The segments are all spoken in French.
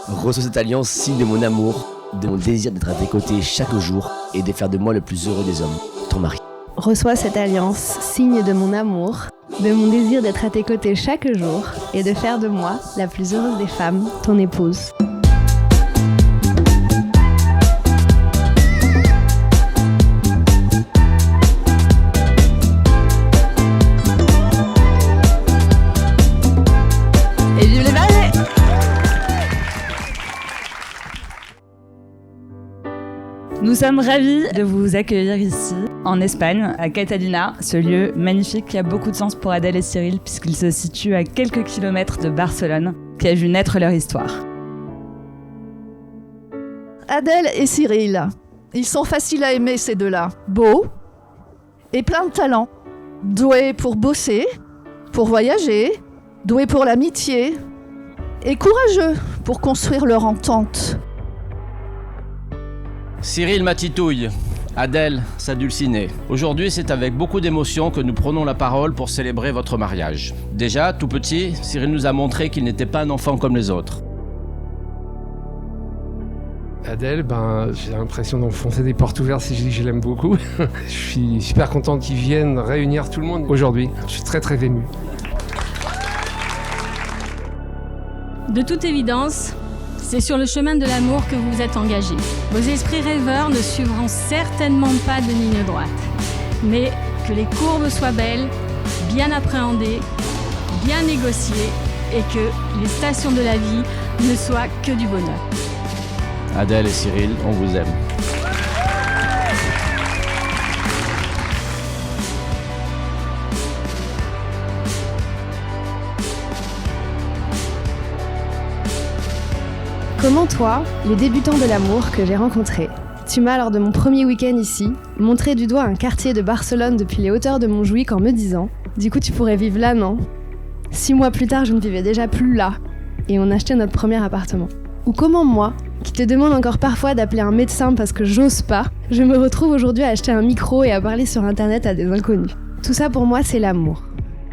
Reçois cette alliance, signe de mon amour, de mon désir d'être à tes côtés chaque jour et de faire de moi le plus heureux des hommes, ton mari. Reçois cette alliance, signe de mon amour, de mon désir d'être à tes côtés chaque jour et de faire de moi la plus heureuse des femmes, ton épouse. Et vive les mariés! Nous sommes ravis de vous accueillir ici, en Espagne, à Catalina, ce lieu magnifique qui a beaucoup de sens pour Adèle et Cyril puisqu'il se situe à quelques kilomètres de Barcelone, qui a vu naître leur histoire. Adèle et Cyril, ils sont faciles à aimer ces deux-là. Beaux et plein de talent. Doués pour bosser, pour voyager, doués pour l'amitié et courageux pour construire leur entente. Cyril ma titouille, Adèle sa dulcinée. Aujourd'hui, c'est avec beaucoup d'émotion que nous prenons la parole pour célébrer votre mariage. Déjà, tout petit, Cyril nous a montré qu'il n'était pas un enfant comme les autres. Adèle, j'ai l'impression d'enfoncer des portes ouvertes si je dis que je l'aime beaucoup. Je suis super content qu'ils viennent réunir tout le monde aujourd'hui. Je suis très très ému. De toute évidence, c'est sur le chemin de l'amour que vous vous êtes engagés. Vos esprits rêveurs ne suivront certainement pas de ligne droite, mais que les courbes soient belles, bien appréhendées, bien négociées et que les stations de la vie ne soient que du bonheur. Adèle et Cyril, on vous aime. Comment toi, le débutant de l'amour que j'ai rencontré, tu m'as lors de mon premier week-end ici, montré du doigt un quartier de Barcelone depuis les hauteurs de Montjuïc en me disant « Du coup tu pourrais vivre là, non ?» 6 mois plus tard, je ne vivais déjà plus là et on achetait notre premier appartement. Ou comment moi, qui te demande encore parfois d'appeler un médecin parce que j'ose pas, je me retrouve aujourd'hui à acheter un micro et à parler sur internet à des inconnus. Tout ça pour moi c'est l'amour.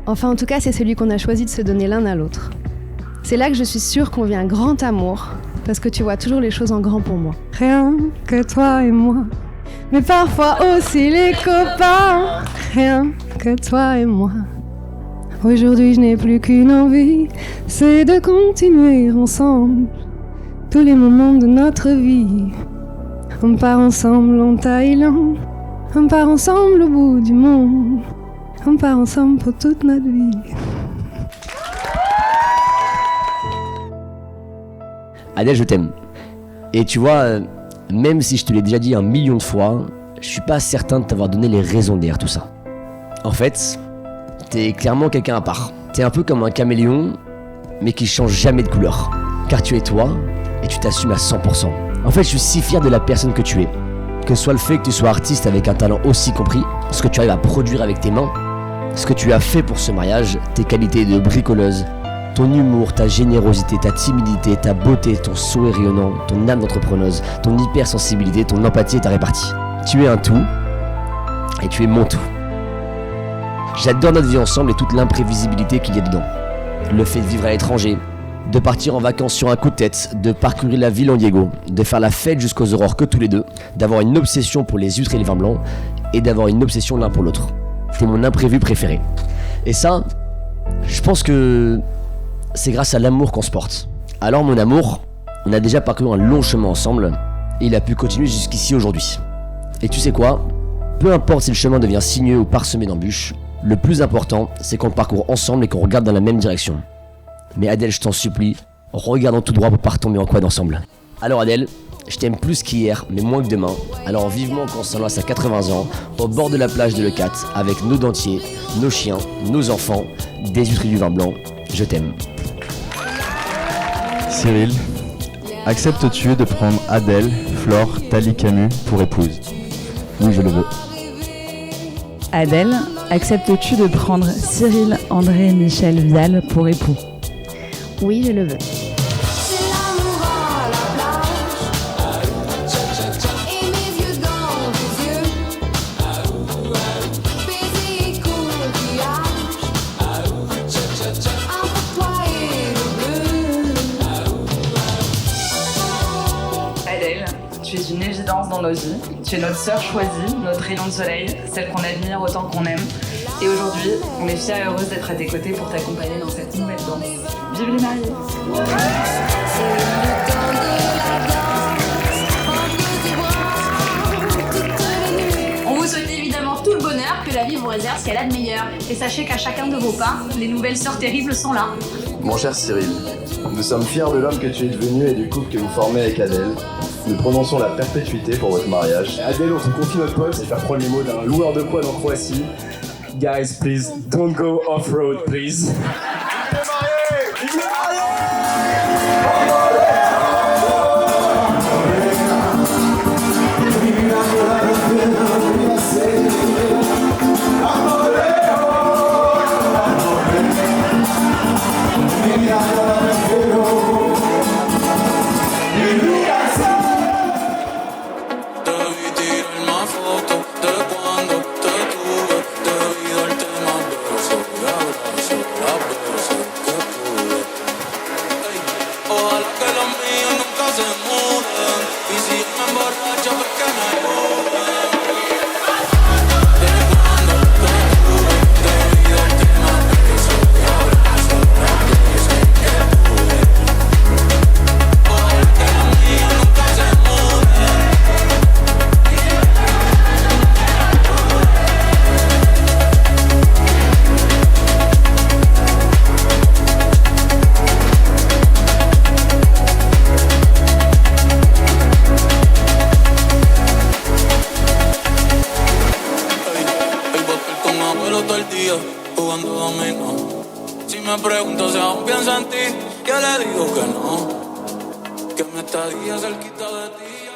Enfin en tout cas c'est celui qu'on a choisi de se donner l'un à l'autre. C'est là que je suis sûre qu'on vit un grand amour, parce que tu vois toujours les choses en grand pour moi. Rien que toi et moi, mais parfois aussi les copains. Rien que toi et moi. Aujourd'hui je n'ai plus qu'une envie, c'est de continuer ensemble tous les moments de notre vie. On part ensemble en Thaïlande, on part ensemble au bout du monde, on part ensemble pour toute notre vie. Adèle, je t'aime. Et tu vois, même si je te l'ai déjà dit 1 million de fois, je suis pas certain de t'avoir donné les raisons derrière tout ça. En fait, t'es clairement quelqu'un à part. T'es un peu comme un caméléon, mais qui change jamais de couleur. Car tu es toi, et tu t'assumes à 100%. En fait, je suis si fier de la personne que tu es. Que ce soit le fait que tu sois artiste avec un talent aussi compris, ce que tu arrives à produire avec tes mains, ce que tu as fait pour ce mariage, tes qualités de bricoleuse, ton humour, ta générosité, ta timidité, ta beauté, ton sourire rayonnant, ton âme d'entrepreneuse, ton hypersensibilité, ton empathie et ta répartie. Tu es un tout, et tu es mon tout. J'adore notre vie ensemble et toute l'imprévisibilité qu'il y a dedans. Le fait de vivre à l'étranger, de partir en vacances sur un coup de tête, de parcourir la ville en Diego, de faire la fête jusqu'aux aurores que tous les deux, d'avoir une obsession pour les huîtres et les vins blancs, et d'avoir une obsession l'un pour l'autre. T'es mon imprévu préféré. Et ça, je pense que c'est grâce à l'amour qu'on se porte. Alors mon amour, on a déjà parcouru un long chemin ensemble et il a pu continuer jusqu'ici aujourd'hui. Et tu sais quoi ? Peu importe si le chemin devient sinueux ou parsemé d'embûches, le plus important, c'est qu'on le parcourt ensemble et qu'on regarde dans la même direction. Mais Adèle, je t'en supplie, regardons tout droit pour pas retomber en quad ensemble. Alors Adèle, je t'aime plus qu'hier, mais moins que demain. Alors vivement qu'on s'enlace à 80 ans, au bord de la plage de Leucate, avec nos dentiers, nos chiens, nos enfants, des huîtres et du vin blanc. Je t'aime. Cyril, acceptes-tu de prendre Adèle, Flore, Thalie Camus pour épouse ? Oui, je le veux. Adèle, acceptes-tu de prendre Cyril André Michel Vial pour époux ? Oui, je le veux. une évidence dans nos vies. Tu es notre sœur choisie, notre rayon de soleil, celle qu'on admire autant qu'on aime. Et aujourd'hui, on est fiers et heureuses d'être à tes côtés pour t'accompagner dans cette nouvelle danse. Vive les mariés! On vous souhaite évidemment tout le bonheur que la vie vous réserve ce qu'elle a de meilleur. Et sachez qu'à chacun de vos pas, les nouvelles sœurs terribles sont là. Mon cher Cyril, nous sommes fiers de l'homme que tu es devenu et du couple que vous formez avec Adèle. Nous prononçons la perpétuité pour votre mariage. Adèle, on se confie notre pote, c'est faire prendre les mots d'un loueur de quad en Croatie. Guys, please, don't go off-road, please. Jugando dominó. Si me pregunto si aún pienso en ti, yo le digo que no. Que me estaría cerquita de ti.